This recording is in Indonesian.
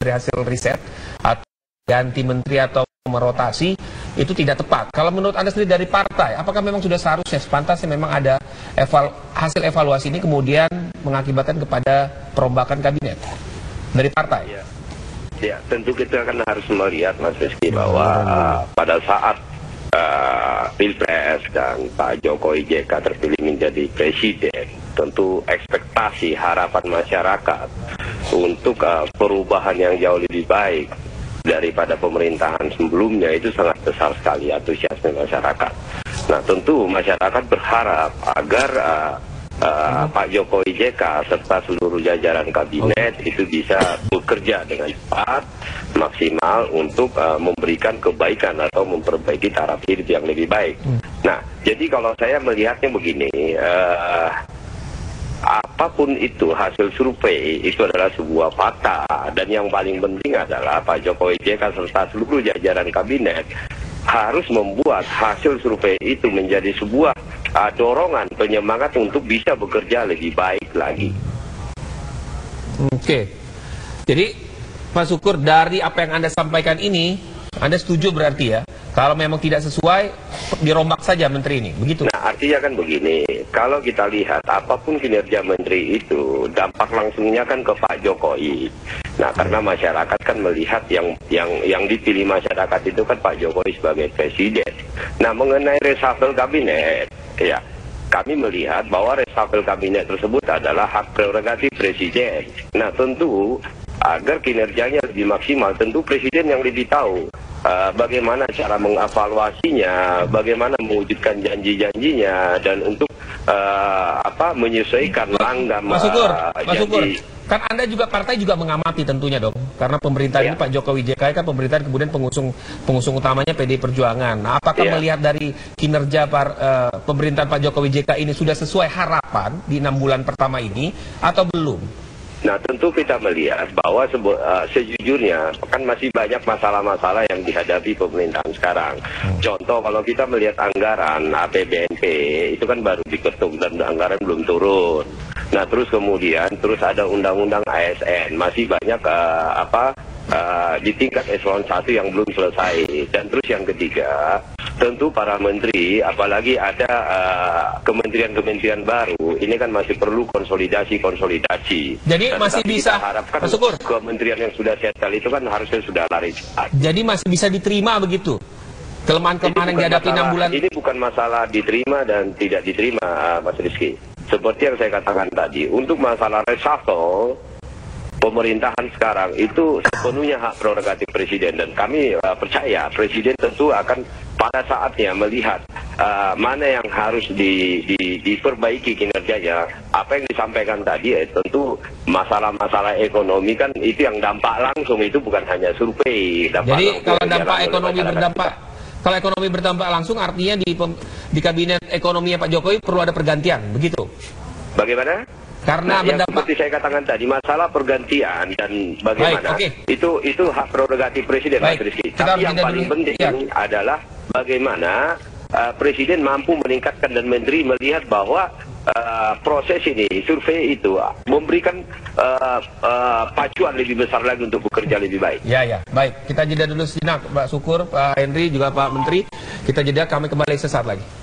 dari hasil riset atau ganti menteri atau merotasi itu tidak tepat. Kalau menurut Anda sendiri dari partai, apakah memang sudah seharusnya sepantasnya memang ada hasil evaluasi ini kemudian mengakibatkan kepada perombakan kabinet dari partai? Ya, tentu kita akan harus melihat Mas Rizky bahwa pada saat Pilpres dan Pak Jokowi JK terpilih menjadi presiden, tentu ekspektasi harapan masyarakat untuk perubahan yang jauh lebih baik daripada pemerintahan sebelumnya itu sangat besar sekali antusiasme masyarakat. Nah, tentu masyarakat berharap agar Pak Jokowi JK serta seluruh jajaran kabinet itu bisa bekerja dengan cepat, maksimal untuk memberikan kebaikan atau memperbaiki taraf hidup yang lebih baik. Nah, jadi kalau saya melihatnya begini, apapun itu hasil survei itu adalah sebuah fakta, dan yang paling penting adalah Pak Jokowi JK serta seluruh jajaran kabinet harus membuat hasil survei itu menjadi sebuah dorongan penyemangat untuk bisa bekerja lebih baik lagi. Oke, jadi Pak Syukur, dari apa yang Anda sampaikan ini, Anda setuju berarti ya, kalau memang tidak sesuai dirombak saja menteri ini, begitu? Nah, artinya kan begini, kalau kita lihat apapun kinerja menteri itu dampak langsungnya kan ke Pak Jokowi. Nah, karena masyarakat kan melihat yang dipilih masyarakat itu kan Pak Jokowi sebagai presiden. Nah, mengenai reshuffle kabinet, ya kami melihat bahwa reshuffle kabinet tersebut adalah hak prerogatif presiden. Nah, tentu agar kinerjanya lebih maksimal, tentu presiden yang lebih tahu bagaimana cara mengevaluasinya, bagaimana mewujudkan janji-janjinya, dan untuk menyesuaikan langgam Mas Syukur, janji. Kan Anda juga partai juga mengamati tentunya dong, karena pemerintahan ini Pak Jokowi JK kan pemerintahan kemudian pengusung utamanya PDI Perjuangan. Nah, apakah melihat dari kinerja pemerintahan Pak Jokowi JK ini sudah sesuai harapan di 6 bulan pertama ini atau belum? Nah, tentu kita melihat bahwa sejujurnya kan masih banyak masalah-masalah yang dihadapi pemerintahan sekarang. Contoh, kalau kita melihat anggaran APBNP itu kan baru diketuk dan anggaran belum turun. Nah, terus kemudian ada undang-undang ASN, masih banyak di tingkat eselon 1 yang belum selesai. Dan terus yang ketiga, tentu para menteri, apalagi ada kementerian-kementerian baru, ini kan masih perlu konsolidasi. Jadi dan masih bisa, harapkan kementerian yang sudah settle itu kan harusnya sudah lari cepat. Jadi masih bisa diterima begitu? Kelemahan-kelemahan yang dihadapi 6 bulan? Ini bukan masalah diterima dan tidak diterima, Mas Rizky. Seperti yang saya katakan tadi, untuk masalah reshuffle, pemerintahan sekarang itu sepenuhnya hak prerogatif presiden, dan kami percaya presiden tentu akan pada saatnya melihat mana yang harus diperbaiki kinerjanya. Apa yang disampaikan tadi tentu masalah-masalah ekonomi kan itu yang dampak langsung, itu bukan hanya survei. Jadi kalau kalau ekonomi berdampak langsung artinya di kabinet ekonominya Pak Jokowi perlu ada pergantian, begitu? Bagaimana? Karena berdampak, seperti saya katakan tadi, masalah pergantian dan bagaimana itu hak prerogatif presiden, Mas Rizky. Tapi yang paling penting adalah bagaimana presiden mampu meningkatkan dan menteri melihat bahwa proses ini, survei itu memberikan pacuan lebih besar lagi untuk bekerja lebih baik. Ya, baik. Kita jeda dulu sejenak, Pak Syukur, Pak Henry, juga Pak Menteri. Kita jeda, kami kembali sesaat lagi.